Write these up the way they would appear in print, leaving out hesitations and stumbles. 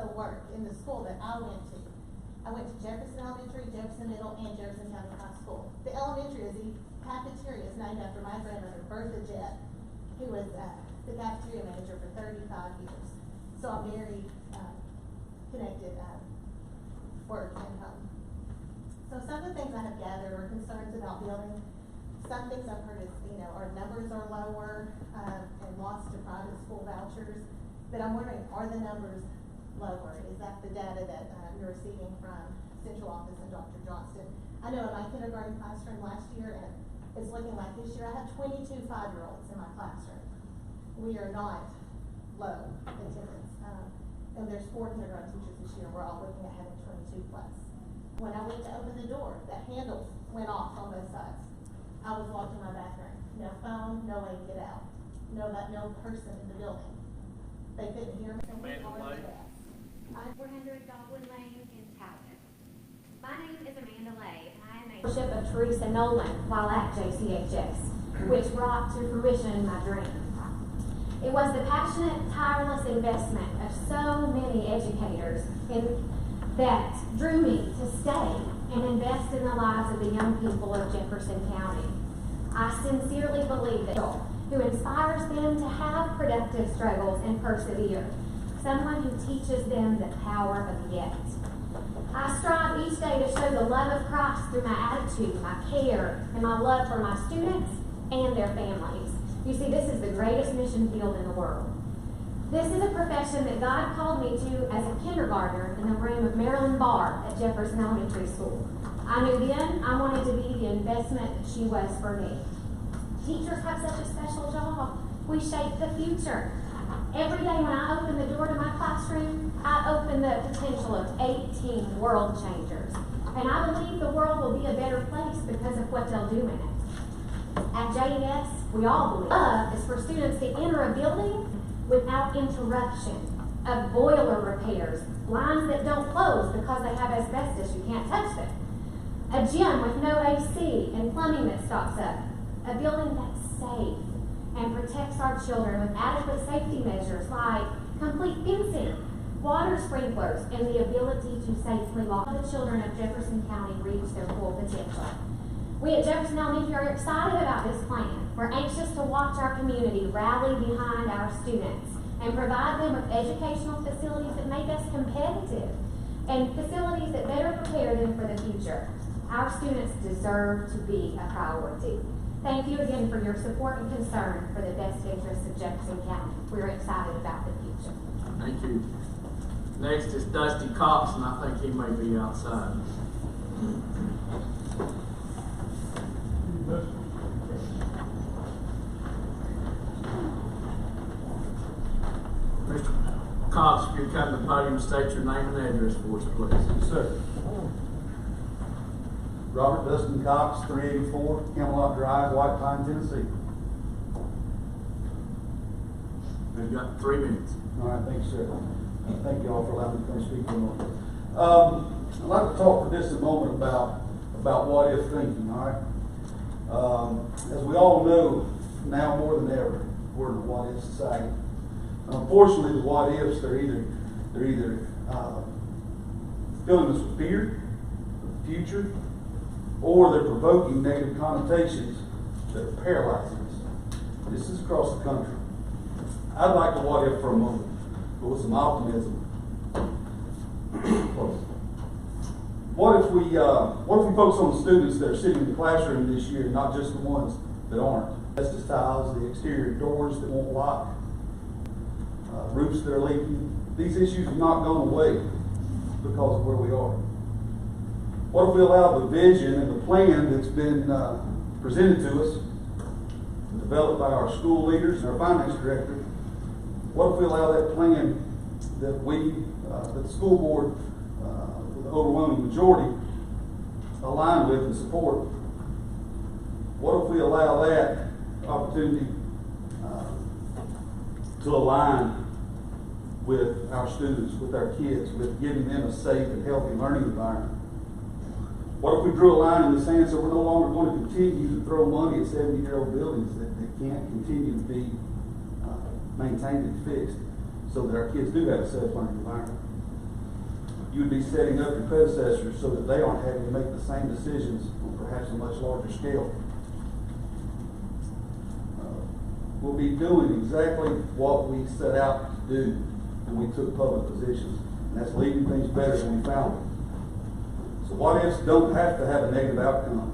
also worked in the school that I went to. I went to Jefferson Elementary, Jefferson Middle, and Jefferson County High School. The elementary is the cafeteria is named after my grandmother, Bertha Jett, who was the cafeteria manager for 35 years. So I'm very connected work and home. So some of the things I have gathered are concerns about building. Some things I've heard is, our numbers are lower and lost to private school vouchers. But I'm wondering, are the numbers lower? Is that the data that you're receiving from Central Office and Dr. Johnston? I know in my kindergarten classroom last year, and it's looking like this year, I have 22 5-year-olds in my classroom. We are not low attendance. And there's 4 kindergarten teachers this year, and we're all looking at having 22 plus. When I went to open the door, that handle went off on both sides. I was locked in my bathroom. No phone, no way to get out. No person in the building. They couldn't hear me. Amanda Lay. I'm 400 Dogwood Lane in Talbot. My name is Amanda Lay, and I am a worship of Teresa Nolan while at JCHS, which brought to fruition my dream. It was the passionate, tireless investment of so many educators that drew me to stay and invest in the lives of the young people of Jefferson County. I sincerely believe that who inspires them to have productive struggles and persevere, someone who teaches them the power of yet. I strive each day to show the love of Christ through my attitude, my care, and my love for my students and their families. You see, this is the greatest mission field in the world. This is a profession that God called me to as a kindergartner in the room of Marilyn Barr at Jefferson Elementary School. I knew then I wanted to be the investment that she was for me. Teachers have such a special job. We shape the future. Every day when I open the door to my classroom, I open the potential of 18 world changers. And I believe the world will be a better place because of what they'll do in it. At JES, we all believe love is for students to enter a building without interruption, of boiler repairs, lines that don't close because they have asbestos, you can't touch them, a gym with no AC and plumbing that stocks up, a building that's safe and protects our children with adequate safety measures like complete fencing, water sprinklers, and the ability to safely lock the children of Jefferson County reach their full potential. We at Jefferson Elementary are excited about this plan. We're anxious to watch our community rally behind our students and provide them with educational facilities that make us competitive and facilities that better prepare them for the future. Our students deserve to be a priority. Thank you again for your support and concern for the best interests of Jefferson County. We're excited about the future. Thank you. Next is Dusty Cox, and I think he may be outside. Mr. Cox, if you come to the podium, state your name and address for us, please. Yes, sir. Robert Dustin Cox, 384 Camelot Drive, White Pine, Tennessee. We've got 3 minutes. All right, thank you, sir. Thank you all for allowing me to come speak for a moment. I'd like to talk for just a moment about what if thinking, all right? As we all know, now more than ever, we're in a what if society. Unfortunately, the what ifs, they're either filling us with fear of the future, or they're provoking negative connotations that are paralyzing us. This is across the country. I'd like to what if for a moment, but with some optimism. What if we focus on the students that are sitting in the classroom this year, not just the ones that aren't? Asbestos tiles, the exterior doors that won't lock, roofs that are leaking. These issues have not gone away because of where we are. What if we allow the vision and the plan that's been presented to us, developed by our school leaders and our finance director, what if we allow that plan that the school board, with the overwhelming majority, align with and support? What if we allow that opportunity to align with our students, with our kids, with giving them a safe and healthy learning environment? What if we drew a line in the sand so we're no longer going to continue to throw money at 70-year-old buildings that can't continue to be maintained and fixed so that our kids do have a safe learning environment? you would be setting up your predecessors so that they aren't having to make the same decisions on perhaps a much larger scale. We'll be doing exactly what we set out to do when we took public positions, and that's leaving things better than we found them. So what ifs don't have to have a negative outcome.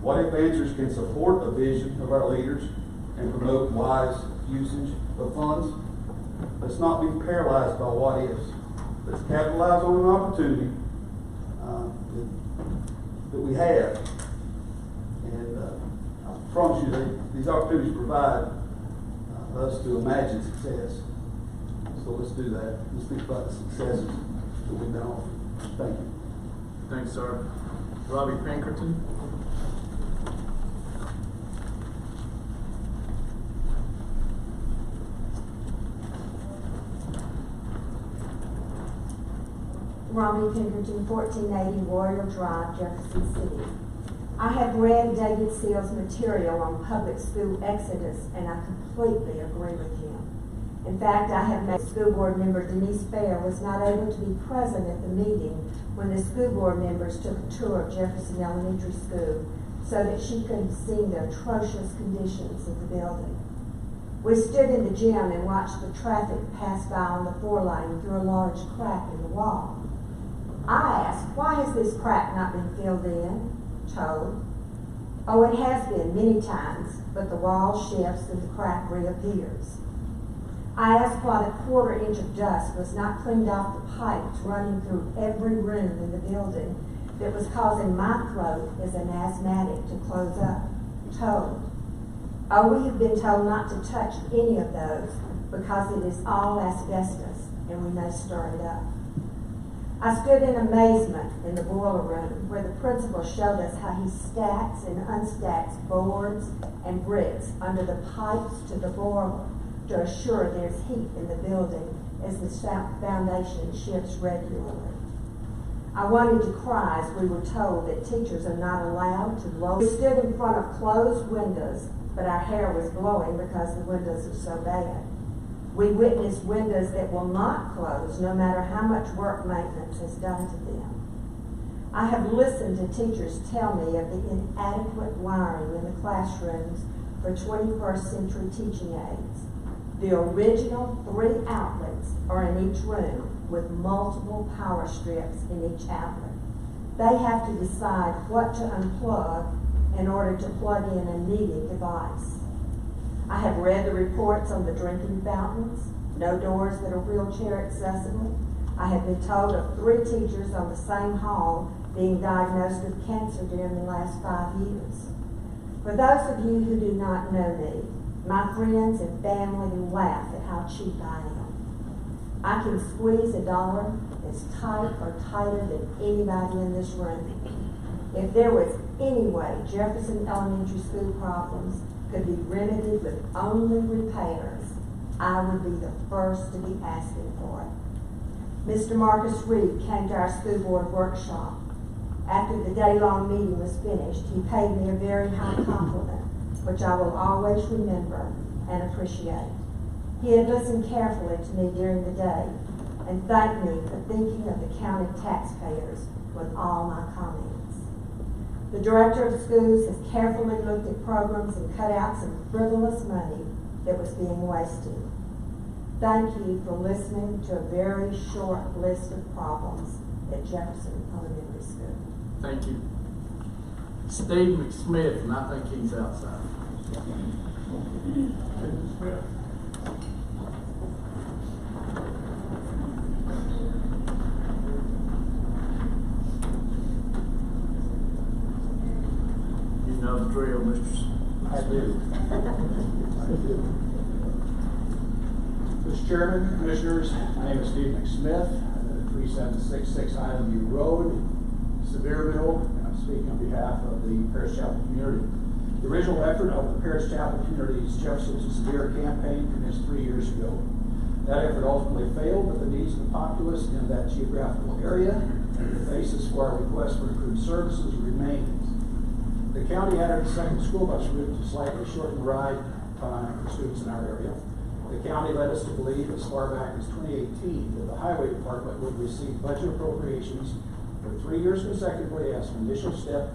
What if answers can support a vision of our leaders and promote wise usage of funds? Let's not be paralyzed by what ifs. Let's capitalize on an opportunity that we have. And I promise you that these opportunities provide us to imagine success. So let's do that. Let's think about the successes that we've been offered. Thank you. Thanks, sir. Robbie Pinkerton. Robbie Pinkerton, 1480 Royal Drive, Jefferson City. I have read David Seal's material on public school exodus, and I completely agree with him. In fact, I have made school board member Denise Fair was not able to be present at the meeting when the school board members took a tour of Jefferson Elementary School so that she could have seen the atrocious conditions of the building. We stood in the gym and watched the traffic pass by on the 4-lane through a large crack in the wall. I asked, why has this crack not been filled in? Told, oh, it has been many times, but the wall shifts and the crack reappears. I asked why the 1/4 inch of dust was not cleaned off the pipes running through every room in the building that was causing my throat as an asthmatic to close up. Told, oh, we have been told not to touch any of those because it is all asbestos and we may stir it up. I stood in amazement in the boiler room where the principal showed us how he stacks and unstacks boards and bricks under the pipes to the boiler to assure there's heat in the building as the foundation shifts regularly. I wanted to cry as we were told that teachers are not allowed to blow. We stood in front of closed windows, but our hair was blowing because the windows are so bad. We witnessed windows that will not close no matter how much work maintenance has done to them. I have listened to teachers tell me of the inadequate wiring in the classrooms for 21st century teaching aids. The original 3 outlets are in each room with multiple power strips in each outlet. They have to decide what to unplug in order to plug in a needed device. I have read the reports on the drinking fountains, no doors that are wheelchair accessible. I have been told of 3 teachers on the same hall being diagnosed with cancer during the last 5 years. For those of you who do not know me, my friends and family laugh at how cheap I am. I can squeeze $1 as tight or tighter than anybody in this room. If there was any way Jefferson Elementary School problems could be remedied with only repairs, I would be the first to be asking for it. Mr. Marcus Reed came to our school board workshop. After the day-long meeting was finished, he paid me a very high compliment, which I will always remember and appreciate. He had listened carefully to me during the day and thanked me for thinking of the county taxpayers with all my comments. The director of schools has carefully looked at programs and cut out some frivolous money that was being wasted. Thank you for listening to a very short list of problems at Jefferson Elementary School. Thank you. Steve McSmith, and I think he's outside. You know the drill, Mr. I do. Mr. Chairman, Commissioners, my name is Steve McSmith, 3766 Highlandview Road, Sevierville, and I'm speaking on behalf of the Paris Chapel community. The original effort of the Paris Chapel community's Jefferson to Sevier campaign commenced 3 years ago. That effort ultimately failed, but the needs of the populace in that geographical area and the basis for our request for improved services remains. The county added a second school bus route to slightly shorten the ride time for students in our area. The county led us to believe as far back as 2018 that the highway department would receive budget appropriations for 3 years consecutively as an initial step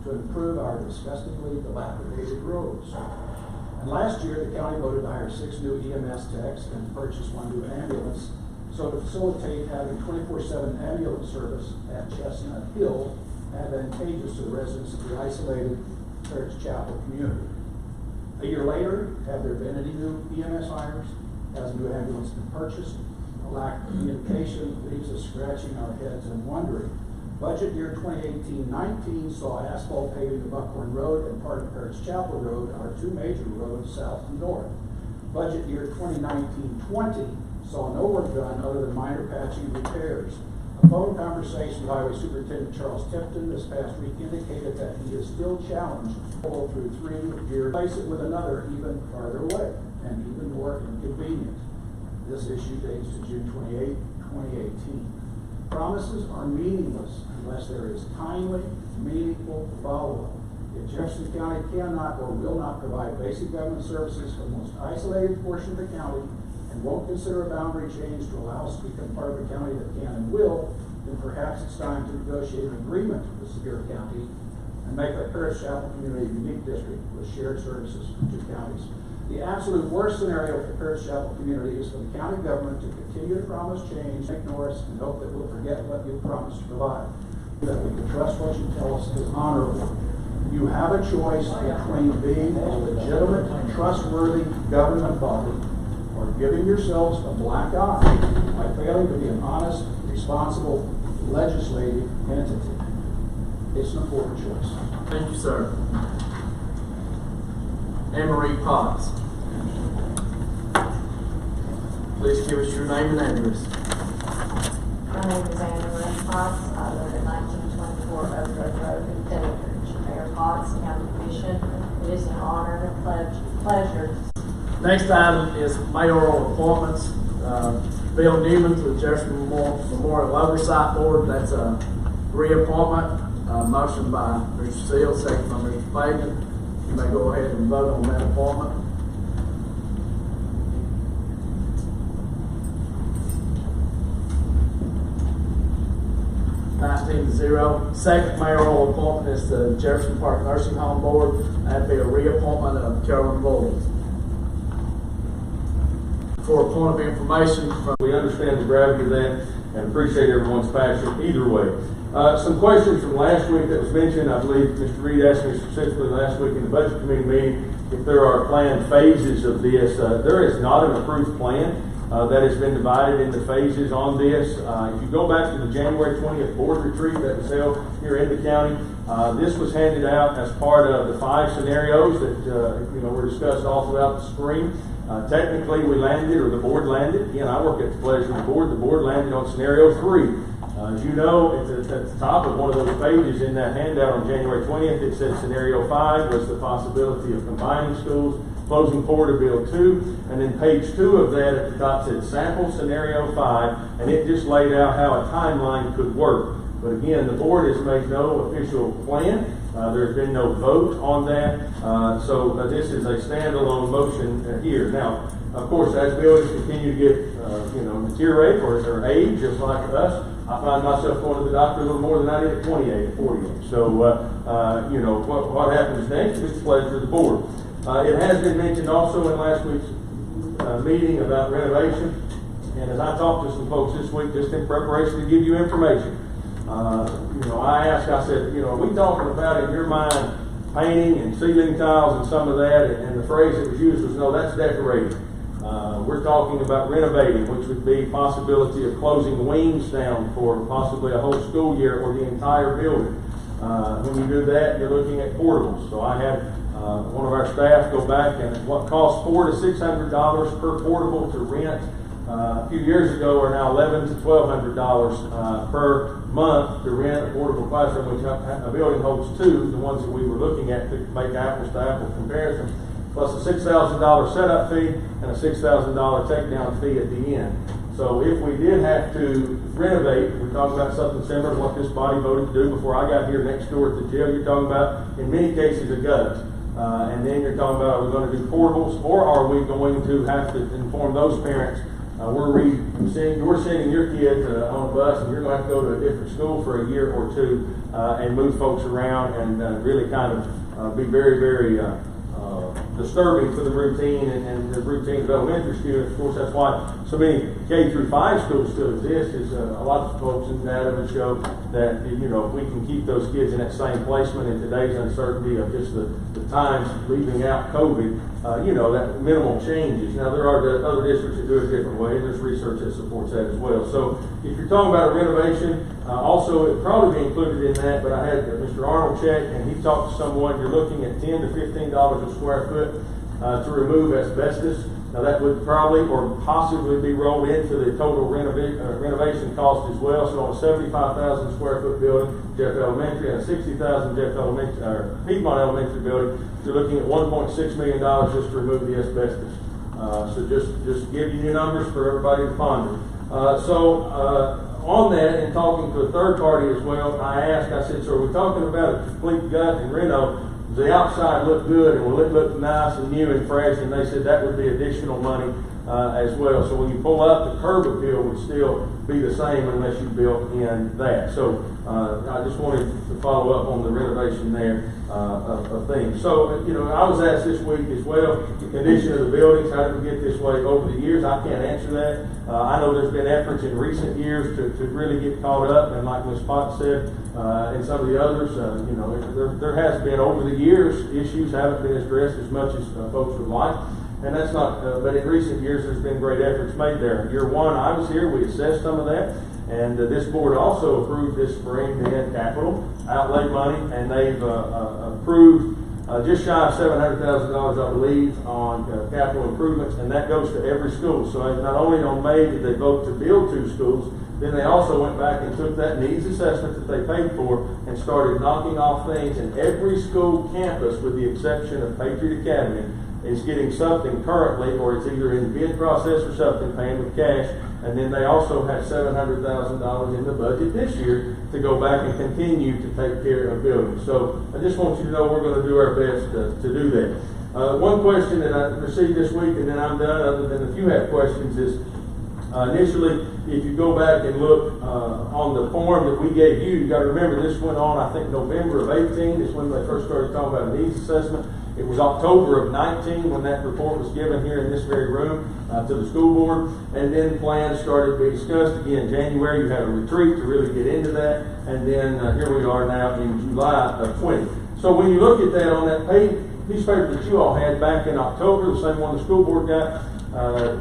to improve our disgustingly dilapidated roads. And last year, the county voted to hire 6 new EMS techs and purchase 1 new ambulance. So to facilitate having 24/7 ambulance service at Chestnut Hill, advantageous to the residents of the isolated Church Chapel community. A year later, have there been any new EMS hires? Has a new ambulance been purchased? A lack of communication leaves us scratching our heads and wondering. Budget year 2018-19 saw asphalt paving of Buckhorn Road and part of Parish Chapel Road, our 2 major roads south and north. Budget year 2019-20 saw no work done other than minor patching and repairs. A phone conversation with Highway Superintendent Charles Tipton this past week indicated that he is still challenged to go through 3 years, replace it with another even farther away and even more inconvenient. This issue dates to June 28, 2018. Promises are meaningless unless there is timely, meaningful follow-up. If Jefferson County cannot or will not provide basic government services for the most isolated portion of the county and won't consider a boundary change to allow us to become part of a county that can and will, then perhaps it's time to negotiate an agreement with Sevier County and make our Parish Chapel community a unique district with shared services for 2 counties. The absolute worst scenario for the Parish Chapel community is for the county government to continue to promise change, ignore us, and hope that we'll forget what you promised to provide. That we can trust what you tell us is honorable. You have a choice between being a legitimate, trustworthy government body or giving yourselves a black eye by failing to be an honest, responsible, legislative entity. It's an important choice. Thank you, sir. Anne Marie Potts. Please give us your name and address. My name is Anne Marie Potts. I live at 1924 Oak Grove Road in Denbridge. Mayor Potts, County Commission, it is an honor and a pleasure. Next item is mayoral appointments. Bill Newman to the Jefferson Memorial Oversight Board. That's a reappointment. Motion by Mr. Seals, second by Mr. Fagan. You may go ahead and vote on that appointment. Second mayoral appointment is the Jefferson Park Nursing Home Board. That'd be a reappointment of Carolyn Bull. For a point of information, we understand the gravity of that and appreciate everyone's passion either way. Some questions from last week that was mentioned. I believe Mr. Reed asked me specifically last week in the Budget Committee meeting if there are planned phases of this. There is not an approved plan that has been divided into phases on this. If you go back to the January 20th board retreat that was held here in the county, this was handed out as part of the 5 scenarios that were discussed all throughout the spring. Technically, we landed, or the board landed. Again, I work at the pleasure of the board. The board landed on scenario 3. As you know, at the top of one of those pages in that handout on January 20th, it said scenario 5 was the possibility of combining schools, closing 4 to build 2, and then page 2 of that at the top said sample scenario 5, and it just laid out how a timeline could work. But again, the board has made no official plan. There's been no vote on that, so this is a standalone motion here. Now, of course, as buildings continue to get deteriorate or age, just like us, I find myself going to the doctor a little more than I did at 28, at 48. So, what happens next is the pleasure of the board. It has been mentioned also in last week's meeting about renovation, and as I talked to some folks this week, just in preparation to give you information, I said, are we talking about in your mind painting and ceiling tiles and some of that? And the phrase that was used was, no, that's decorating. We're talking about renovating, which would be possibility of closing wings down for possibly a whole school year or the entire building. When you do that, you're looking at portables. So I had one of our staff go back, and what costs $400 to $600 per portable to rent a few years ago are now $1,100 to $1,200 per month to rent a portable classroom, which a building holds 2, the ones that we were looking at to make apples to apples comparison, plus a $6,000 setup fee and a $6,000 takedown fee at the end. So if we did have to renovate, we're talking about something similar to what this body voted to do before I got here next door at the jail. You're talking about, in many cases, a gut. And then you're talking about, are we going to do portables, or are we going to have to inform those parents, you're sending your kid on a bus and you're going to have to go to a different school for a year or two and move folks around and really kind of be very, very disturbing for the routine and the routine of elementary students. Of course, that's why so many K through 5 schools still exist. Is a lot of folks in data would show that if we can keep those kids in that same placement in today's uncertainty of just the times leaving out COVID, that minimal changes. Now there are the other districts that do it a different way, and there's research that supports that as well. So if you're talking about a renovation, also it would probably be included in that. But I had Mr. Arnold check, and he talked to someone. You're looking at $10 to $15 a square foot to remove asbestos. Now that would probably or possibly be rolled into the total renovation cost as well. So on a 75,000 square foot building, Jeff Elementary, and a 60,000 Piedmont Elementary building, you're looking at $1.6 million just to remove the asbestos. So just give you numbers for everybody to ponder. On that, and talking to a third party as well, I said, so are we talking about a complete gut and reno? Does the outside look good, and will it look nice and new and fresh? And they said that would be additional money as well. So when you pull up, the curb appeal would still be the same unless you built in that. So I just wanted to follow up on the renovation there of things. So, I was asked this week as well, the condition of the buildings, how did we get this way over the years? I can't answer that. I know there's been efforts in recent years to really get caught up, and like Ms. Potts said, and some of the others, there has been over the years, issues haven't been addressed as much as folks would like. And that's not, but in recent years, there's been great efforts made there. Year one, I was here, we assessed some of that, and this board also approved this spring the capital outlay money, and they've approved just shy of $700,000, I believe, on capital improvements, and that goes to every school. So not only on May did they vote to build 2 schools, then they also went back and took that needs assessment that they paid for and started knocking off things, and every school campus, with the exception of Patriot Academy, is getting something currently, or it's either in the bid process or something, paying with cash. And then they also have $700,000 in the budget this year to go back and continue to take care of buildings. So I just want you to know we're going to do our best to do that. One question that I received this week, and then I'm done, other than if you have questions, is initially, if you go back and look on the form that we gave you got to remember this went on, I think, November of 18 is when they first started talking about a needs assessment. It was October of 19 when that report was given here in this very room to the school board, and then plans started to be discussed. Again, January you had a retreat to really get into that, and then here we are now in July of 20. So when you look at that on that piece of paper that you all had back in October, the same one the school board got,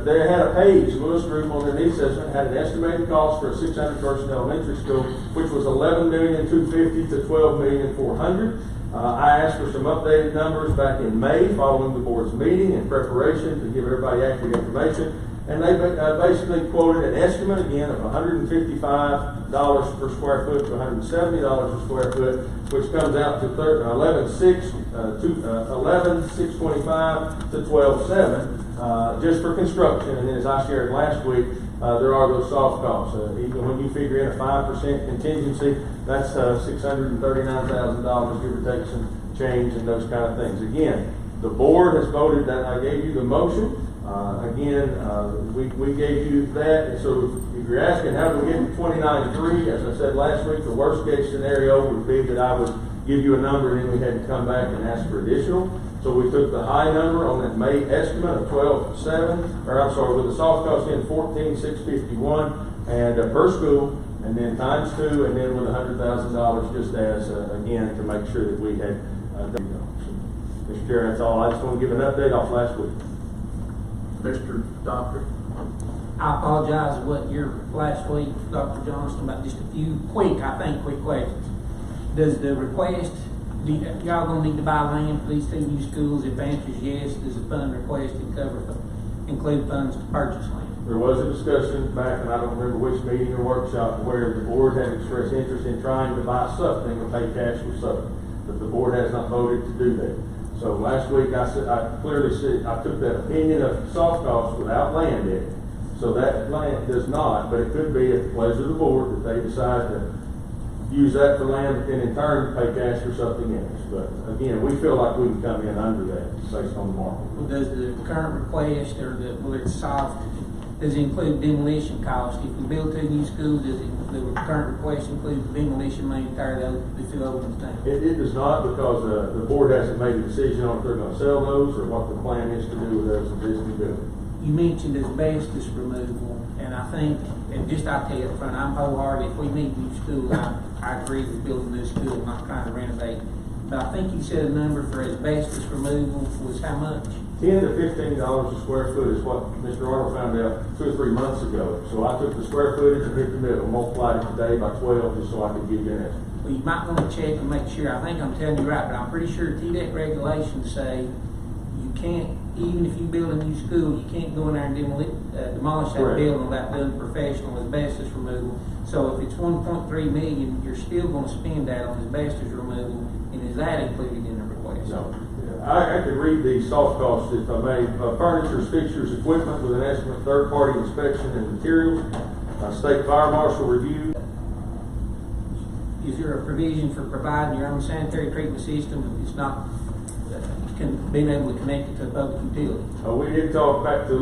they had a page, Lewis Group, on their needs assessment, had an estimated cost for a 600-person elementary school, which was $11,250,000 to $12,400,000. I asked for some updated numbers back in May following the board's meeting in preparation to give everybody accurate information. And they basically quoted an estimate again of $155 per square foot to $170 a square foot, which comes out to $11,625 to $12,700 just for construction. And then, as I shared last week, there are those soft costs. Even when you figure in a 5% contingency, that's $639,000, give or take some change and those kind of things. Again, the board has voted that. I gave you the motion. We gave you that. And so if you're asking how do we get to 29.3, as I said last week, the worst case scenario would be that I would give you a number and then we had to come back and ask for additional. So we took the high number on that May estimate of with the soft cost in $14,651 and per school, and then times 2, and then with $100,000 just as again to make sure that we had done. Mr. Chair, that's all. I just want to give an update off last week. Mr. Doctor. I apologize for what your last week, Dr. Johnston, about just a few quick questions. Does the request, y'all gonna need to buy land for these 2 new schools? If the answer is yes, does the fund request include funds to purchase land? There was a discussion back, and I don't remember which meeting or workshop, where the board had expressed interest in trying to buy something or pay cash for something, but the board has not voted to do that. So last week I clearly said I took that opinion of soft costs without land in it. So that land does not, but it could be at the pleasure of the board that they decide to use that for land, and in turn pay cash for something else. But again, we feel like we can come in under that based on the market. Well, does the current request or whether it's soft, does it include demolition cost? If we build 2 new schools, does the current request include demolition money to tear the 2 old ones down? It does not, because the board hasn't made a decision on if they're gonna sell those or what the plan is to do with those existing buildings. You mentioned asbestos removal, and I think, and just I'll tell you up front, I'm wholehearted, if we need new schools, I agree with building a new school, not trying to renovate. But I think you said a number for asbestos removal was how much? $10 to $15 a square foot is what Mr. Arnold found out 2 or 3 months ago. So I took the square footage and hit the middle, multiplied it today by 12, just so I could give you an estimate. Well, you might want to check and make sure, I think I'm telling you right, but I'm pretty sure TDEC regulations say you can't, even if you build a new school, you can't go in there and demolish that Correct. building without doing professional asbestos removal. So if it's 1.3 million, you're still gonna spend that on asbestos removal, and is that included in the request? No. I could read the soft costs if I may. Furniture, fixtures, equipment with an estimate, third-party inspection and materials, state fire marshal review. Is there a provision for providing your own sanitary treatment system if it's not, being able to connect it to a public utility? We did talk back to